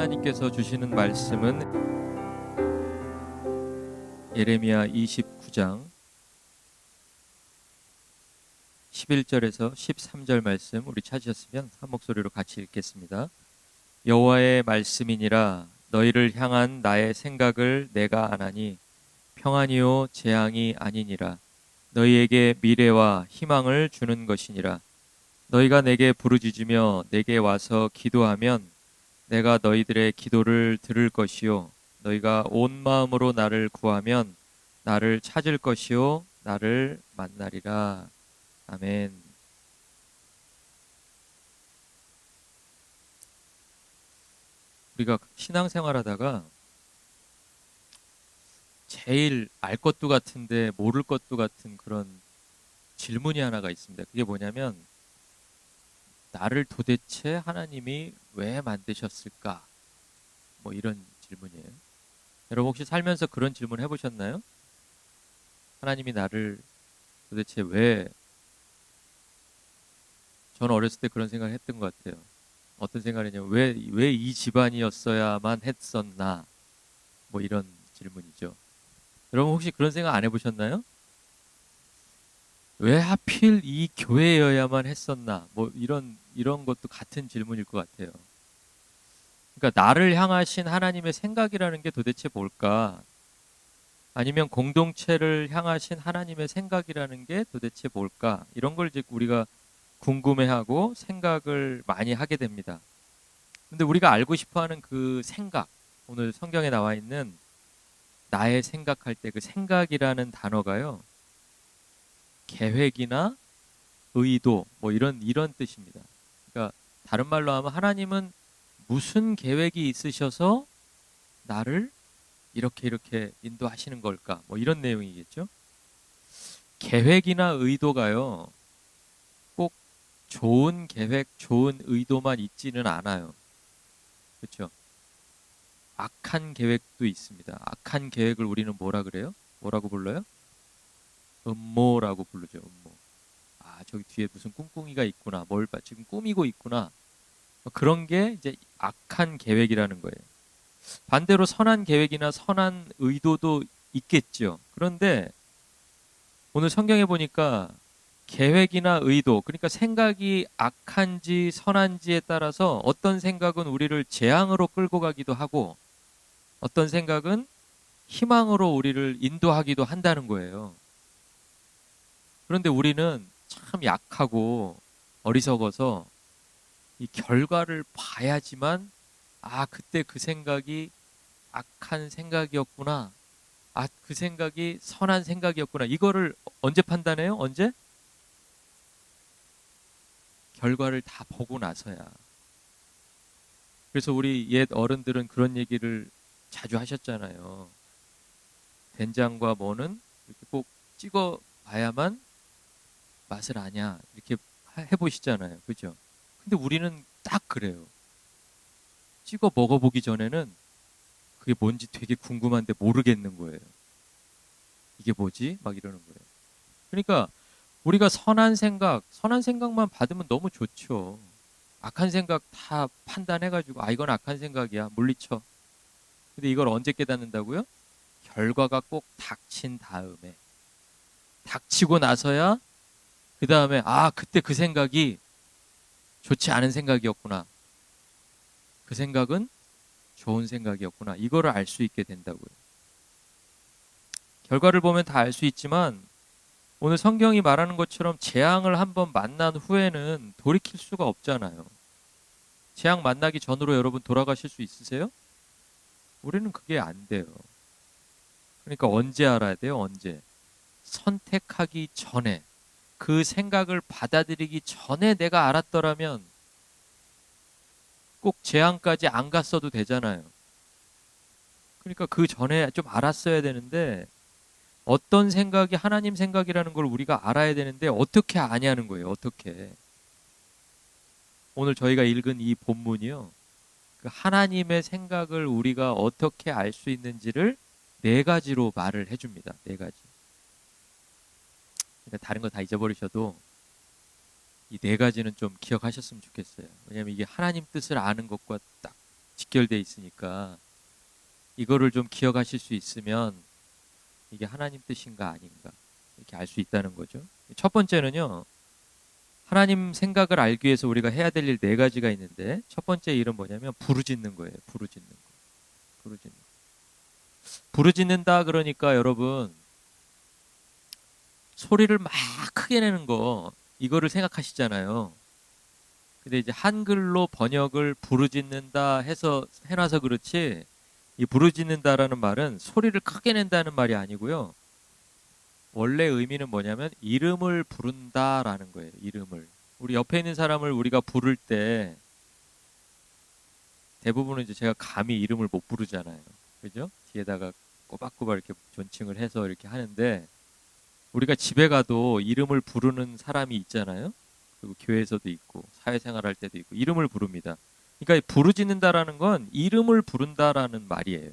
하나님께서 주시는 말씀은 예레미야 29장 11절에서 13절 말씀, 우리 찾으셨으면 한 목소리로 같이 읽겠습니다. 여호와의 말씀이니라. 너희를 향한 나의 생각을 내가 아나니 평안이요 재앙이 아니니라. 너희에게 미래와 희망을 주는 것이니라. 너희가 내게 부르짖으며 내게 와서 기도하면 내가 너희들의 기도를 들을 것이요 너희가 온 마음으로 나를 구하면 나를 찾을 것이요 나를 만나리라. 아멘. 우리가 신앙생활하다가 제일 알 것도 같은데 모를 것도 같은 그런 질문이 하나가 있습니다. 그게 뭐냐면, 나를 도대체 하나님이 왜 만드셨을까? 뭐 이런 질문이에요. 여러분 혹시 살면서 그런 질문 해보셨나요? 하나님이 나를 도대체 왜? 저는 어렸을 때 그런 생각을 했던 것 같아요. 어떤 생각이냐면, 왜 이 집안이었어야만 했었나? 뭐 이런 질문이죠. 여러분 혹시 그런 생각 안 해보셨나요? 왜 하필 이 교회여야만 했었나? 뭐 이런 것도 같은 질문일 것 같아요. 그러니까 나를 향하신 하나님의 생각이라는 게 도대체 뭘까? 아니면 공동체를 향하신 하나님의 생각이라는 게 도대체 뭘까? 이런 걸 이제 우리가 궁금해하고 생각을 많이 하게 됩니다. 근데 우리가 알고 싶어하는 그 생각, 오늘 성경에 나와 있는 나의 생각할 때 그 생각이라는 단어가요, 계획이나 의도 뭐 이런 뜻입니다. 그러니까 다른 말로 하면 하나님은 무슨 계획이 있으셔서 나를 이렇게 인도하시는 걸까? 뭐 이런 내용이겠죠. 계획이나 의도가요, 꼭 좋은 계획, 좋은 의도만 있지는 않아요. 그렇죠? 악한 계획도 있습니다. 악한 계획을 우리는 뭐라 그래요? 뭐라고 불러요? 음모라고 부르죠. 음모. 아, 저기 뒤에 무슨 꿍꿍이가 있구나. 뭘 지금 꾸미고 있구나. 그런 게 이제 악한 계획이라는 거예요. 반대로 선한 계획이나 선한 의도도 있겠죠. 그런데 오늘 성경에 보니까 계획이나 의도, 그러니까 생각이 악한지 선한지에 따라서 어떤 생각은 우리를 재앙으로 끌고 가기도 하고 어떤 생각은 희망으로 우리를 인도하기도 한다는 거예요. 그런데 우리는 참 약하고 어리석어서 이 결과를 봐야지만, 아, 그때 그 생각이 악한 생각이었구나. 아, 그 생각이 선한 생각이었구나. 이거를 언제 판단해요? 언제? 결과를 다 보고 나서야. 그래서 우리 옛 어른들은 그런 얘기를 자주 하셨잖아요. 된장과 뭐는 이렇게 꼭 찍어 봐야만 맛을 아냐. 이렇게 해보시잖아요. 그죠? 근데 우리는 딱 그래요. 찍어 먹어보기 전에는 그게 뭔지 되게 궁금한데 모르겠는 거예요. 이게 뭐지? 막 이러는 거예요. 그러니까 우리가 선한 생각만 받으면 너무 좋죠. 악한 생각 다 판단해가지고, 아, 이건 악한 생각이야. 물리쳐. 근데 이걸 언제 깨닫는다고요? 결과가 꼭 닥친 다음에. 닥치고 나서야 그 다음에, 아, 그때 그 생각이 좋지 않은 생각이었구나. 그 생각은 좋은 생각이었구나. 이거를 알 수 있게 된다고요. 결과를 보면 다 알 수 있지만 오늘 성경이 말하는 것처럼 재앙을 한번 만난 후에는 돌이킬 수가 없잖아요. 재앙 만나기 전으로 여러분 돌아가실 수 있으세요? 우리는 그게 안 돼요. 그러니까 언제 알아야 돼요? 언제? 선택하기 전에, 그 생각을 받아들이기 전에 내가 알았더라면 꼭 재앙까지 안 갔어도 되잖아요. 그러니까 그 전에 좀 알았어야 되는데, 어떤 생각이 하나님 생각이라는 걸 우리가 알아야 되는데 어떻게 아냐는 거예요. 어떻게. 오늘 저희가 읽은 이 본문이요, 그 하나님의 생각을 우리가 어떻게 알 수 있는지를 네 가지로 말을 해줍니다. 네 가지. 그러니까 다른 거 다 잊어버리셔도 이 네 가지는 좀 기억하셨으면 좋겠어요. 왜냐하면 이게 하나님 뜻을 아는 것과 딱 직결돼 있으니까 이거를 좀 기억하실 수 있으면 이게 하나님 뜻인가 아닌가 이렇게 알 수 있다는 거죠. 첫 번째는요. 하나님 생각을 알기 위해서 우리가 해야 될 일 네 가지가 있는데 첫 번째 일은 뭐냐면 부르짖는 거예요. 부르짖는 거. 부르짖는 거. 부르짖는다 그러니까 여러분 소리를 막 크게 내는 거 이거를 생각하시잖아요. 근데 이제 한글로 번역을 부르짖는다 해서 해놔서 그렇지 이 부르짖는다라는 말은 소리를 크게 낸다는 말이 아니고요. 원래 의미는 뭐냐면 이름을 부른다라는 거예요. 이름을. 우리 옆에 있는 사람을 우리가 부를 때 대부분은 이제 제가 감히 이름을 못 부르잖아요. 그죠? 뒤에다가 꼬박꼬박 이렇게 존칭을 해서 이렇게 하는데 우리가 집에 가도 이름을 부르는 사람이 있잖아요. 그리고 교회에서도 있고 사회생활 할 때도 있고 이름을 부릅니다. 그러니까 부르짖는다라는 건 이름을 부른다라는 말이에요.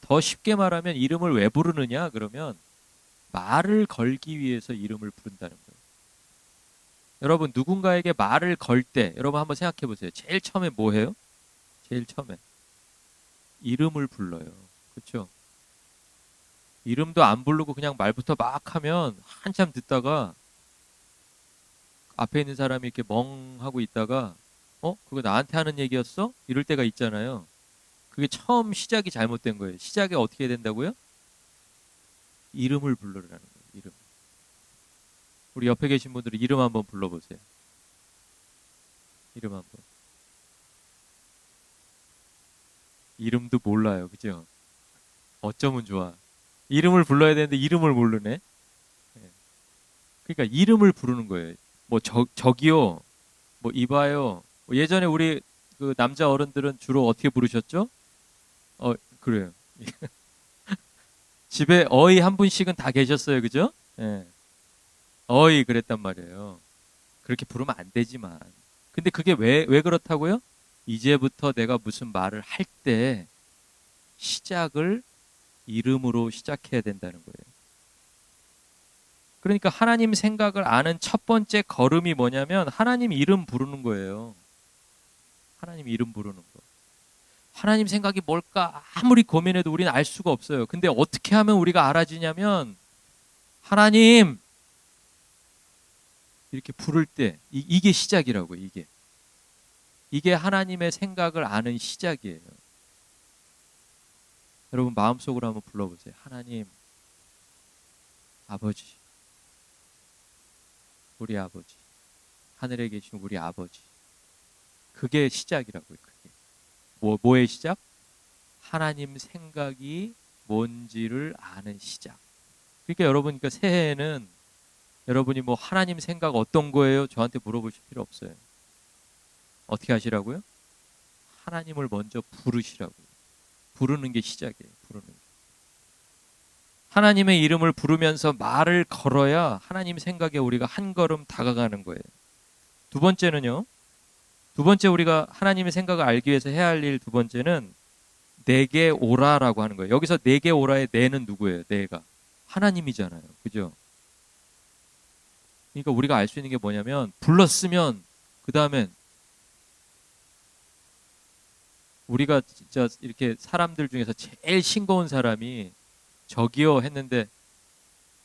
더 쉽게 말하면 이름을 왜 부르느냐 그러면 말을 걸기 위해서 이름을 부른다는 거예요. 여러분 누군가에게 말을 걸 때 여러분 한번 생각해 보세요. 제일 처음에 뭐 해요? 제일 처음에 이름을 불러요. 그렇죠? 이름도 안 부르고 그냥 말부터 막 하면 한참 듣다가 앞에 있는 사람이 이렇게 멍하고 있다가 그거 나한테 하는 얘기였어? 이럴 때가 있잖아요. 그게 처음 시작이 잘못된 거예요. 시작이 어떻게 해야 된다고요? 이름을 불러라는 거예요. 이름. 우리 옆에 계신 분들은 이름 한번 불러보세요. 이름 한번. 이름도 몰라요. 그죠? 어쩌면 좋아. 이름을 불러야 되는데 이름을 모르네. 네. 그러니까 이름을 부르는 거예요. 뭐 저기요. 뭐 이봐요. 예전에 우리 그 남자 어른들은 주로 어떻게 부르셨죠? 그래요. 집에 어이 한 분씩은 다 계셨어요. 그죠? 예. 어이 그랬단 말이에요. 그렇게 부르면 안 되지만. 근데 그게 왜 그렇다고요? 이제부터 내가 무슨 말을 할 때 시작을 이름으로 시작해야 된다는 거예요. 그러니까 하나님 생각을 아는 첫 번째 걸음이 뭐냐면 하나님 이름 부르는 거예요. 하나님 이름 부르는 거. 하나님 생각이 뭘까 아무리 고민해도 우리는 알 수가 없어요. 근데 어떻게 하면 우리가 알아지냐면 하나님 이렇게 부를 때 이게 시작이라고요. 이게 하나님의 생각을 아는 시작이에요. 여러분 마음속으로 한번 불러보세요. 하나님 아버지 우리 아버지 하늘에 계신 우리 아버지 그게 시작이라고요. 그게 뭐의 시작? 하나님 생각이 뭔지를 아는 시작. 그러니까 여러분 그러니까 새해에는 여러분이 뭐 하나님 생각 어떤 거예요? 저한테 물어보실 필요 없어요. 어떻게 하시라고요? 하나님을 먼저 부르시라고요. 부르는 게 시작이에요. 부르는 게. 하나님의 이름을 부르면서 말을 걸어야 하나님 생각에 우리가 한 걸음 다가가는 거예요. 두 번째는요. 두 번째 우리가 하나님의 생각을 알기 위해서 해야 할 일 두 번째는 내게 오라라고 하는 거예요. 여기서 내게 오라의 내는 누구예요? 내가. 하나님이잖아요. 그죠? 그러니까 우리가 알 수 있는 게 뭐냐면 불렀으면 그 다음엔 우리가 진짜 이렇게 사람들 중에서 제일 싱거운 사람이 저기요 했는데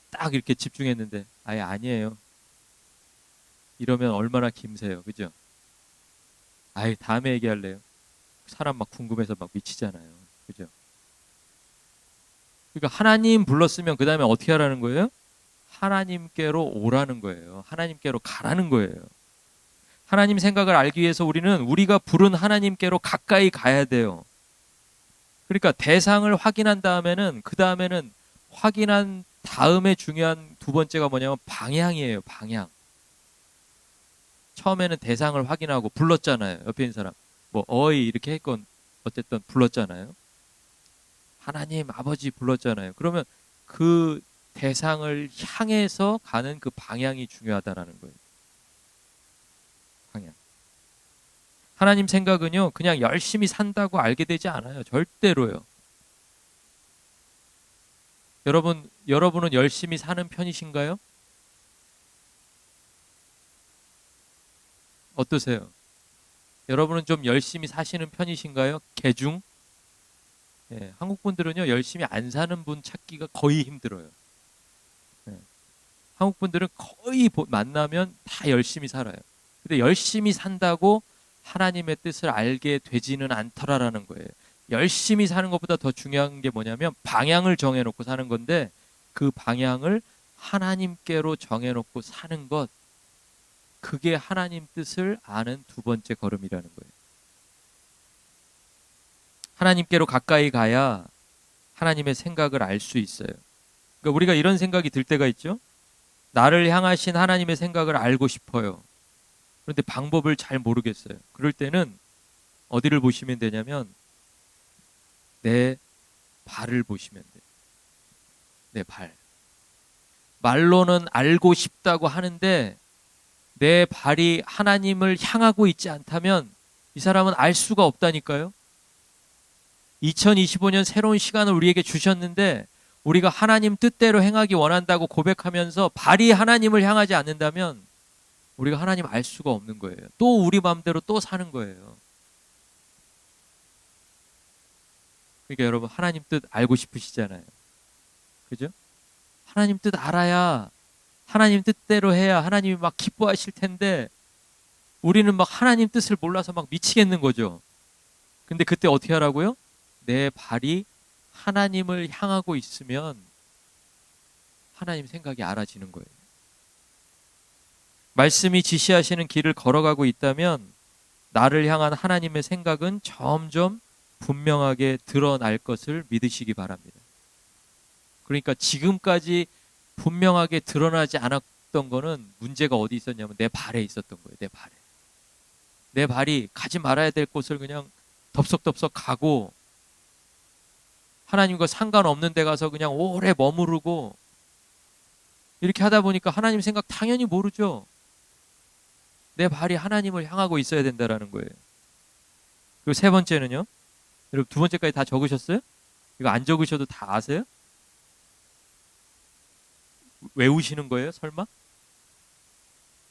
딱 이렇게 집중했는데 아예 아니에요. 이러면 얼마나 김새요. 그죠? 아예 다음에 얘기할래요. 사람 막 궁금해서 막 미치잖아요. 그죠? 그러니까 하나님 불렀으면 그 다음에 어떻게 하라는 거예요? 하나님께로 오라는 거예요. 하나님께로 가라는 거예요. 하나님 생각을 알기 위해서 우리는 우리가 부른 하나님께로 가까이 가야 돼요. 그러니까 대상을 확인한 다음에는 그 다음에는 확인한 다음에 중요한 두 번째가 뭐냐면 방향이에요. 방향. 처음에는 대상을 확인하고 불렀잖아요. 옆에 있는 사람 뭐 어이 이렇게 했건 어쨌든 불렀잖아요. 하나님 아버지 불렀잖아요. 그러면 그 대상을 향해서 가는 그 방향이 중요하다라는 거예요. 방향. 하나님 생각은요, 그냥 열심히 산다고 알게 되지 않아요. 절대로요. 여러분은 열심히 사는 편이신가요? 어떠세요? 여러분은 좀 열심히 사시는 편이신가요? 개중? 예, 한국 분들은요 열심히 안 사는 분 찾기가 거의 힘들어요. 예, 한국 분들은 거의 만나면 다 열심히 살아요. 근데 열심히 산다고 하나님의 뜻을 알게 되지는 않더라라는 거예요. 열심히 사는 것보다 더 중요한 게 뭐냐면 방향을 정해놓고 사는 건데 그 방향을 하나님께로 정해놓고 사는 것, 그게 하나님 뜻을 아는 두 번째 걸음이라는 거예요. 하나님께로 가까이 가야 하나님의 생각을 알 수 있어요. 그러니까 우리가 이런 생각이 들 때가 있죠. 나를 향하신 하나님의 생각을 알고 싶어요. 그런데 방법을 잘 모르겠어요. 그럴 때는 어디를 보시면 되냐면 내 발을 보시면 돼요. 내 발. 말로는 알고 싶다고 하는데 내 발이 하나님을 향하고 있지 않다면 이 사람은 알 수가 없다니까요. 2025년 새로운 시간을 우리에게 주셨는데 우리가 하나님 뜻대로 행하기 원한다고 고백하면서 발이 하나님을 향하지 않는다면 우리가 하나님 알 수가 없는 거예요. 또 우리 마음대로 또 사는 거예요. 그러니까 여러분 하나님 뜻 알고 싶으시잖아요. 그죠? 하나님 뜻 알아야 하나님 뜻대로 해야 하나님이 막 기뻐하실 텐데 우리는 막 하나님 뜻을 몰라서 막 미치겠는 거죠. 근데 그때 어떻게 하라고요? 내 발이 하나님을 향하고 있으면 하나님 생각이 알아지는 거예요. 말씀이 지시하시는 길을 걸어가고 있다면 나를 향한 하나님의 생각은 점점 분명하게 드러날 것을 믿으시기 바랍니다. 그러니까 지금까지 분명하게 드러나지 않았던 거는 문제가 어디 있었냐면 내 발에 있었던 거예요. 내 발에. 내 발이 가지 말아야 될 곳을 그냥 덥석덥석 가고 하나님과 상관없는 데 가서 그냥 오래 머무르고 이렇게 하다 보니까 하나님 생각 당연히 모르죠. 내 발이 하나님을 향하고 있어야 된다라는 거예요. 그리고 세 번째는요. 여러분 두 번째까지 다 적으셨어요? 이거 안 적으셔도 다 아세요? 외우시는 거예요? 설마?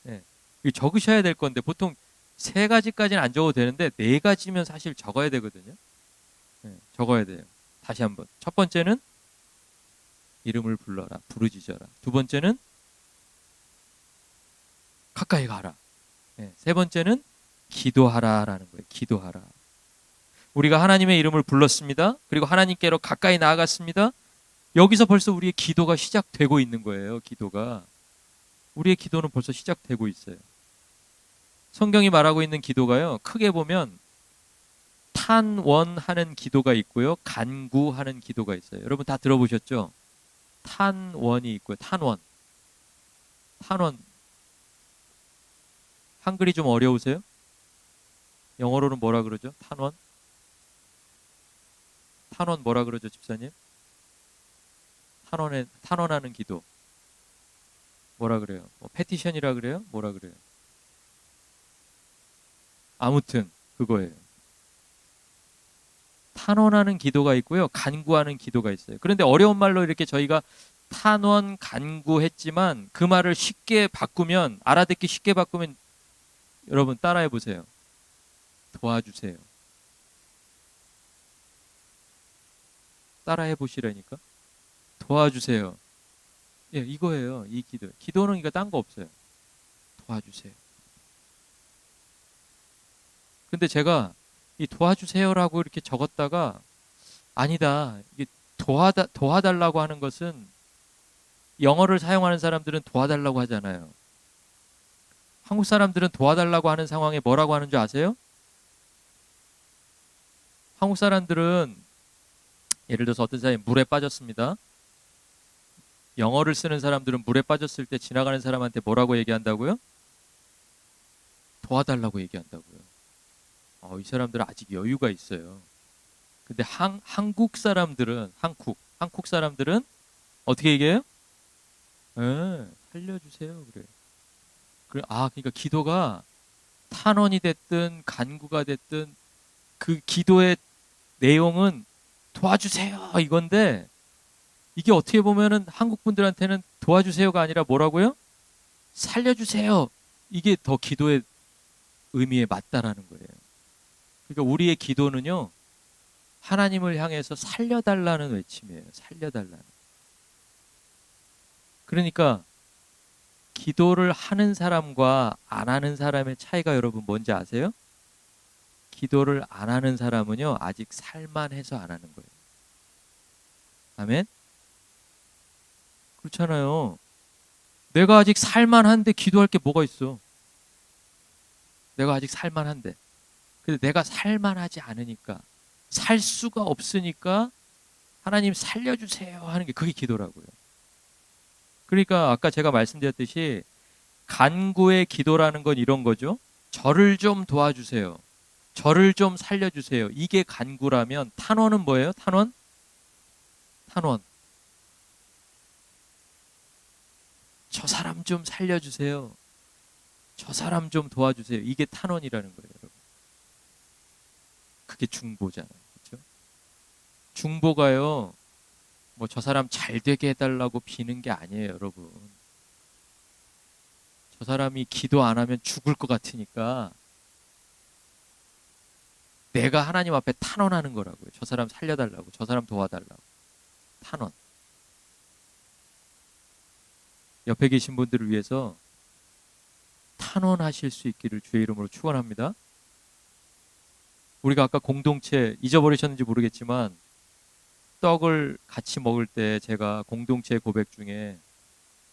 네. 이거 적으셔야 될 건데 보통 세 가지까지는 안 적어도 되는데 네 가지면 사실 적어야 되거든요. 네, 적어야 돼요. 다시 한번. 첫 번째는 이름을 불러라. 부르짖어라. 두 번째는 가까이 가라. 네, 세 번째는 기도하라라는 거예요. 기도하라. 우리가 하나님의 이름을 불렀습니다. 그리고 하나님께로 가까이 나아갔습니다. 여기서 벌써 우리의 기도가 시작되고 있는 거예요. 기도가. 우리의 기도는 벌써 시작되고 있어요. 성경이 말하고 있는 기도가요. 크게 보면 탄원하는 기도가 있고요. 간구하는 기도가 있어요. 여러분 다 들어보셨죠? 탄원이 있고요. 탄원. 탄원. 한글이 좀 어려우세요? 영어로는 뭐라 그러죠? 탄원? 탄원 뭐라 그러죠, 집사님? 탄원하는 기도. 뭐라 그래요? 패티션이라 그래요? 뭐라 그래요? 아무튼 그거예요. 탄원하는 기도가 있고요. 간구하는 기도가 있어요. 그런데 어려운 말로 이렇게 저희가 탄원, 간구했지만 그 말을 쉽게 바꾸면, 알아듣기 쉽게 바꾸면 여러분 따라해 보세요. 도와주세요. 따라해 보시라니까. 도와주세요. 예, 이거예요. 이 기도. 기도는 이거 딴 거 없어요. 도와주세요. 근데 제가 이 도와주세요라고 이렇게 적었다가 아니다. 이게 도와달라고 하는 것은 영어를 사용하는 사람들은 도와달라고 하잖아요. 한국 사람들은 도와달라고 하는 상황에 뭐라고 하는 줄 아세요? 한국 사람들은 예를 들어서 어떤 사람이 물에 빠졌습니다. 영어를 쓰는 사람들은 물에 빠졌을 때 지나가는 사람한테 뭐라고 얘기한다고요? 도와달라고 얘기한다고요. 이 사람들은 아직 여유가 있어요. 근데 한국 사람들은 한국 사람들은 어떻게 얘기해요? 살려주세요. 그래. 그러니까 기도가 탄원이 됐든 간구가 됐든 그 기도의 내용은 도와주세요 이건데 이게 어떻게 보면은 한국 분들한테는 도와주세요가 아니라 뭐라고요? 살려주세요. 이게 더 기도의 의미에 맞다라는 거예요. 그러니까 우리의 기도는요, 하나님을 향해서 살려달라는 외침이에요. 살려달라는. 그러니까 기도를 하는 사람과 안 하는 사람의 차이가 여러분 뭔지 아세요? 기도를 안 하는 사람은요, 아직 살만해서 안 하는 거예요. 아멘? 그렇잖아요. 내가 아직 살만한데 기도할 게 뭐가 있어? 내가 아직 살만한데. 근데 내가 살만하지 않으니까, 살 수가 없으니까 하나님 살려주세요 하는 게 그게 기도라고요. 그러니까 아까 제가 말씀드렸듯이 간구의 기도라는 건 이런 거죠. 저를 좀 도와주세요. 저를 좀 살려주세요. 이게 간구라면 탄원은 뭐예요? 탄원? 탄원. 저 사람 좀 살려주세요. 저 사람 좀 도와주세요. 이게 탄원이라는 거예요, 여러분. 그게 중보잖아요. 그렇죠? 중보가요, 뭐 저 사람 잘 되게 해달라고 비는 게 아니에요, 여러분. 저 사람이 기도 안 하면 죽을 것 같으니까 내가 하나님 앞에 탄원하는 거라고요. 저 사람 살려달라고, 저 사람 도와달라고. 탄원. 옆에 계신 분들을 위해서 탄원하실 수 있기를 주의 이름으로 축원합니다. 우리가 아까 공동체 잊어버리셨는지 모르겠지만 떡을 같이 먹을 때 제가 공동체 고백 중에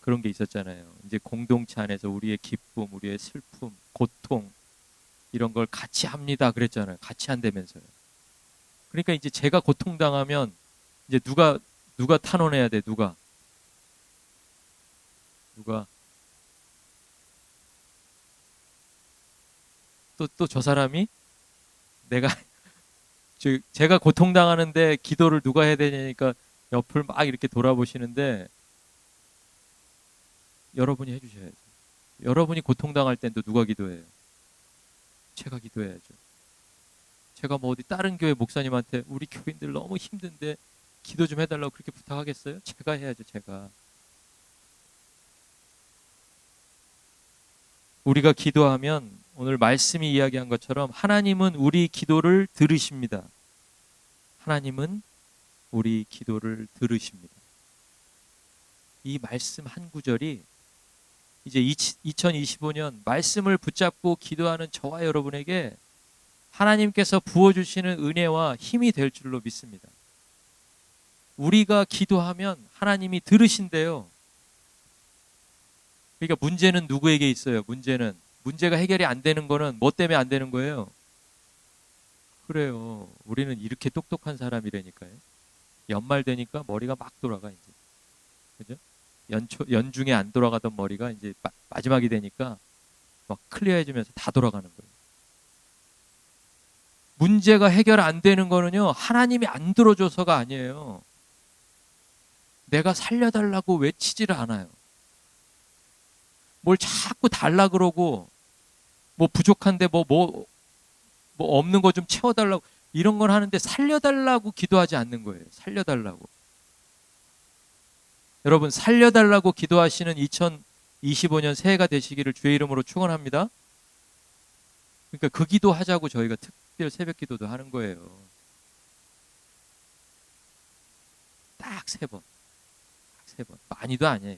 그런 게 있었잖아요. 이제 공동체 안에서 우리의 기쁨, 우리의 슬픔, 고통 이런 걸 같이 합니다 그랬잖아요. 같이 한다면서요. 그러니까 이제 제가 고통당하면 이제 누가 탄원해야 돼? 누가 또 저 사람이 내가 제가 고통당하는데 기도를 누가 해야 되냐니까 옆을 막 이렇게 돌아보시는데 여러분이 해주셔야죠. 여러분이 고통당할 땐 또 누가 기도해요? 제가 기도해야죠. 제가 뭐 어디 다른 교회 목사님한테 우리 교인들 너무 힘든데 기도 좀 해달라고 그렇게 부탁하겠어요? 제가 해야죠. 제가. 우리가 기도하면 오늘 말씀이 이야기한 것처럼 하나님은 우리 기도를 들으십니다. 하나님은 우리 기도를 들으십니다. 이 말씀 한 구절이 이제 2025년 말씀을 붙잡고 기도하는 저와 여러분에게 하나님께서 부어주시는 은혜와 힘이 될 줄로 믿습니다. 우리가 기도하면 하나님이 들으신대요. 그러니까 문제는 누구에게 있어요? 문제가 해결이 안 되는 거는 뭐 때문에 안 되는 거예요? 그래요. 우리는 이렇게 똑똑한 사람이라니까요. 연말 되니까 머리가 막 돌아가 이제. 그죠? 연중에 안 돌아가던 머리가 이제 마지막이 되니까 막 클리어해지면서 다 돌아가는 거예요. 문제가 해결 안 되는 거는요, 하나님이 안 들어줘서가 아니에요. 내가 살려달라고 외치지를 않아요. 뭘 자꾸 달라 그러고, 뭐 부족한데 뭐 없는 거 좀 채워달라고 이런 걸 하는데 살려달라고 기도하지 않는 거예요. 살려달라고. 여러분, 살려달라고 기도하시는 2025년 새해가 되시기를 주의 이름으로 축원합니다. 그러니까 그 기도하자고 저희가 특별 새벽 기도도 하는 거예요. 딱 3번. 많이도 아니에요.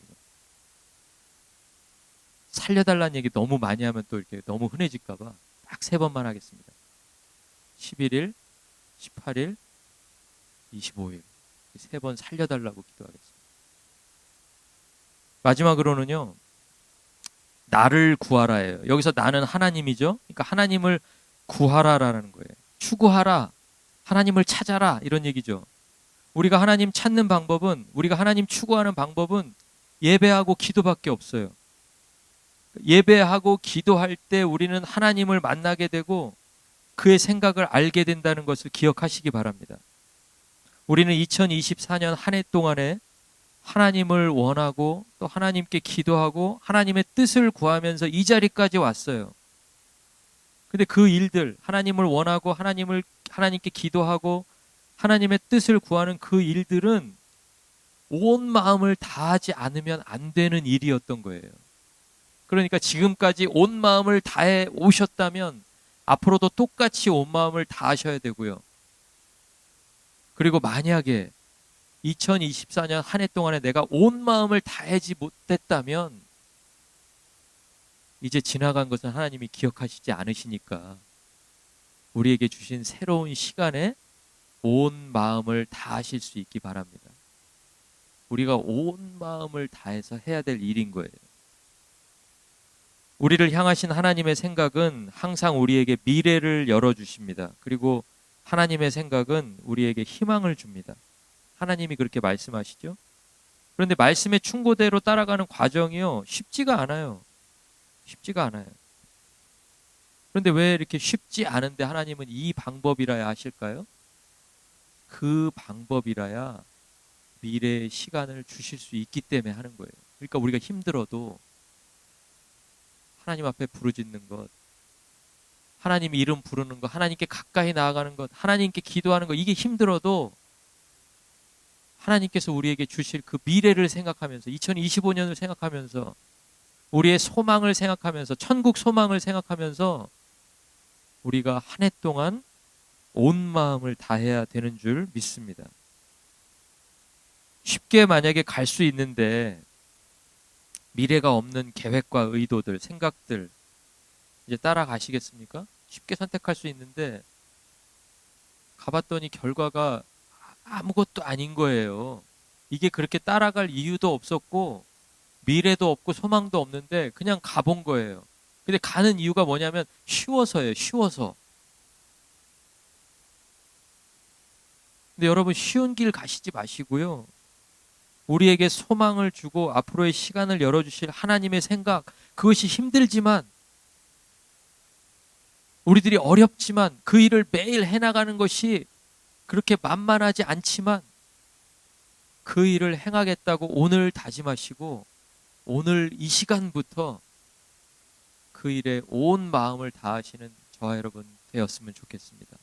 살려달라는 얘기 너무 많이 하면 또 이렇게 너무 흔해질까 봐 딱 3번만 하겠습니다. 11일, 18일, 25일. 3번 살려달라고 기도하겠습니다. 마지막으로는요, 나를 구하라예요. 여기서 나는 하나님이죠. 그러니까 하나님을 구하라라는 거예요. 추구하라, 하나님을 찾아라 이런 얘기죠. 우리가 하나님 찾는 방법은, 우리가 하나님 추구하는 방법은 예배하고 기도밖에 없어요. 예배하고 기도할 때 우리는 하나님을 만나게 되고 그의 생각을 알게 된다는 것을 기억하시기 바랍니다. 우리는 2024년 한 해 동안에 하나님을 원하고 또 하나님께 기도하고 하나님의 뜻을 구하면서 이 자리까지 왔어요. 근데 그 일들, 하나님을 원하고 하나님께 기도하고 하나님의 뜻을 구하는 그 일들은 온 마음을 다하지 않으면 안 되는 일이었던 거예요. 그러니까 지금까지 온 마음을 다해 오셨다면 앞으로도 똑같이 온 마음을 다하셔야 되고요. 그리고 만약에 2024년 한 해 동안에 내가 온 마음을 다하지 못했다면 이제 지나간 것은 하나님이 기억하시지 않으시니까 우리에게 주신 새로운 시간에 온 마음을 다하실 수 있기 바랍니다. 우리가 온 마음을 다해서 해야 될 일인 거예요. 우리를 향하신 하나님의 생각은 항상 우리에게 미래를 열어주십니다. 그리고 하나님의 생각은 우리에게 희망을 줍니다. 하나님이 그렇게 말씀하시죠. 그런데 말씀의 충고대로 따라가는 과정이요, 쉽지가 않아요. 쉽지가 않아요. 그런데 왜 이렇게 쉽지 않은데 하나님은 이 방법이라야 하실까요? 그 방법이라야 미래의 시간을 주실 수 있기 때문에 하는 거예요. 그러니까 우리가 힘들어도 하나님 앞에 부르짖는 것, 하나님 이름 부르는 것, 하나님께 가까이 나아가는 것, 하나님께 기도하는 것, 이게 힘들어도 하나님께서 우리에게 주실 그 미래를 생각하면서, 2025년을 생각하면서, 우리의 소망을 생각하면서, 천국 소망을 생각하면서 우리가 한 해 동안 온 마음을 다해야 되는 줄 믿습니다. 쉽게 만약에 갈 수 있는데 미래가 없는 계획과 의도들, 생각들 이제 따라가시겠습니까? 쉽게 선택할 수 있는데 가봤더니 결과가 아무것도 아닌 거예요. 이게 그렇게 따라갈 이유도 없었고 미래도 없고 소망도 없는데 그냥 가본 거예요. 근데 가는 이유가 뭐냐면 쉬워서예요. 쉬워서. 근데 여러분, 쉬운 길 가시지 마시고요. 우리에게 소망을 주고 앞으로의 시간을 열어주실 하나님의 생각, 그것이 힘들지만, 우리들이 어렵지만 그 일을 매일 해나가는 것이 그렇게 만만하지 않지만 그 일을 행하겠다고 오늘 다짐하시고 오늘 이 시간부터 그 일에 온 마음을 다하시는 저와 여러분 되었으면 좋겠습니다.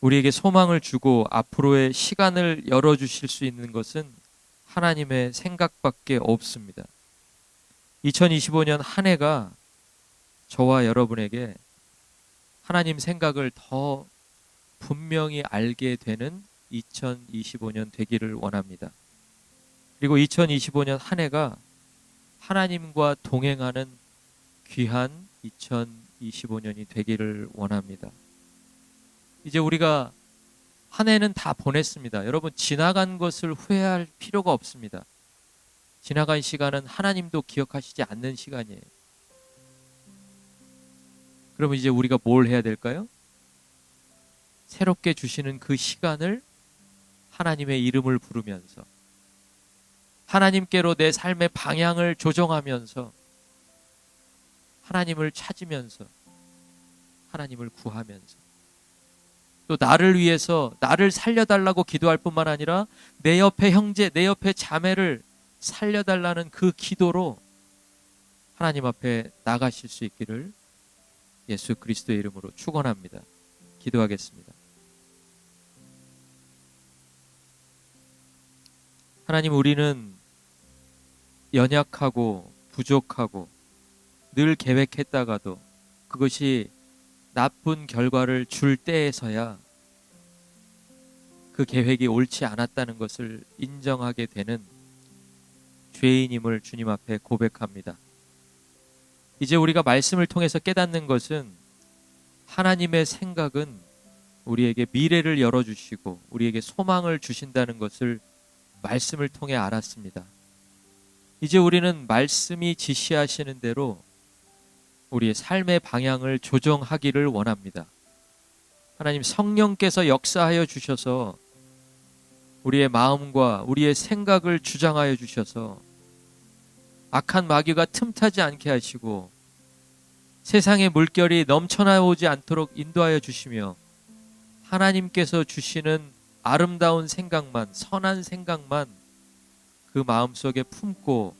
우리에게 소망을 주고 앞으로의 시간을 열어주실 수 있는 것은 하나님의 생각밖에 없습니다. 2025년 한 해가 저와 여러분에게 하나님 생각을 더 분명히 알게 되는 2025년 되기를 원합니다. 그리고 2025년 한 해가 하나님과 동행하는 귀한 2025년이 되기를 원합니다. 이제 우리가 한 해는 다 보냈습니다. 여러분, 지나간 것을 후회할 필요가 없습니다. 지나간 시간은 하나님도 기억하시지 않는 시간이에요. 그러면 이제 우리가 뭘 해야 될까요? 새롭게 주시는 그 시간을 하나님의 이름을 부르면서, 하나님께로 내 삶의 방향을 조정하면서, 하나님을 찾으면서, 하나님을 구하면서, 또 나를 위해서 나를 살려달라고 기도할 뿐만 아니라 내 옆에 형제, 내 옆에 자매를 살려달라는 그 기도로 하나님 앞에 나가실 수 있기를 예수 그리스도의 이름으로 축원합니다. 기도하겠습니다. 하나님, 우리는 연약하고 부족하고 늘 계획했다가도 그것이 나쁜 결과를 줄 때에서야 그 계획이 옳지 않았다는 것을 인정하게 되는 죄인임을 주님 앞에 고백합니다. 이제 우리가 말씀을 통해서 깨닫는 것은 하나님의 생각은 우리에게 미래를 열어주시고 우리에게 소망을 주신다는 것을 말씀을 통해 알았습니다. 이제 우리는 말씀이 지시하시는 대로 우리의 삶의 방향을 조정하기를 원합니다. 하나님, 성령께서 역사하여 주셔서 우리의 마음과 우리의 생각을 주장하여 주셔서 악한 마귀가 틈타지 않게 하시고 세상의 물결이 넘쳐나오지 않도록 인도하여 주시며 하나님께서 주시는 아름다운 생각만, 선한 생각만 그 마음속에 품고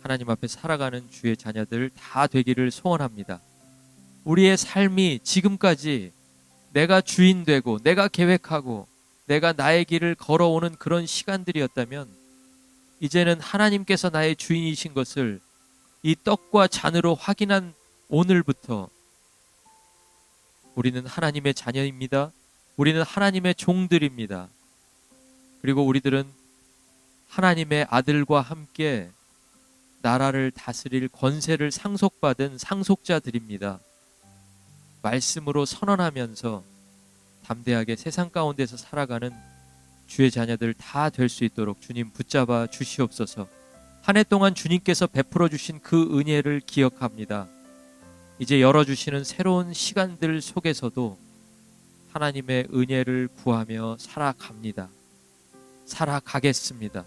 하나님 앞에 살아가는 주의 자녀들 다 되기를 소원합니다. 우리의 삶이 지금까지 내가 주인 되고 내가 계획하고 내가 나의 길을 걸어오는 그런 시간들이었다면 이제는 하나님께서 나의 주인이신 것을 이 떡과 잔으로 확인한 오늘부터 우리는 하나님의 자녀입니다. 우리는 하나님의 종들입니다. 그리고 우리들은 하나님의 아들과 함께 나라를 다스릴 권세를 상속받은 상속자들입니다. 말씀으로 선언하면서 담대하게 세상 가운데서 살아가는 주의 자녀들 다 될 수 있도록 주님 붙잡아 주시옵소서. 한 해 동안 주님께서 베풀어 주신 그 은혜를 기억합니다. 이제 열어주시는 새로운 시간들 속에서도 하나님의 은혜를 구하며 살아갑니다. 살아가겠습니다.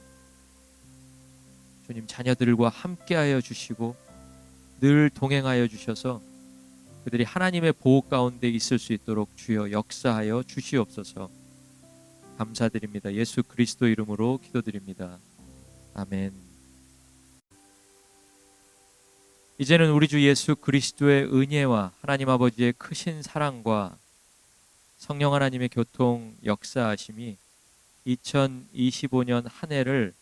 주님 자녀들과 함께하여 주시고 늘 동행하여 주셔서 그들이 하나님의 보호 가운데 있을 수 있도록 주여 역사하여 주시옵소서. 감사드립니다. 예수 그리스도 이름으로 기도드립니다. 아멘. 이제는 우리 주 예수 그리스도의 은혜와 하나님 아버지의 크신 사랑과 성령 하나님의 교통 역사하심이 2025년 한 해를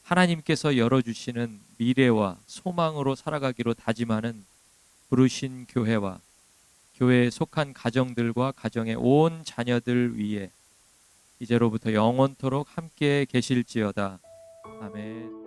하나님께서 열어주시는 미래와 소망으로 살아가기로 다짐하는 부르신 교회와 교회에 속한 가정들과 가정의 온 자녀들 위에 이제로부터 영원토록 함께 계실지어다. 아멘.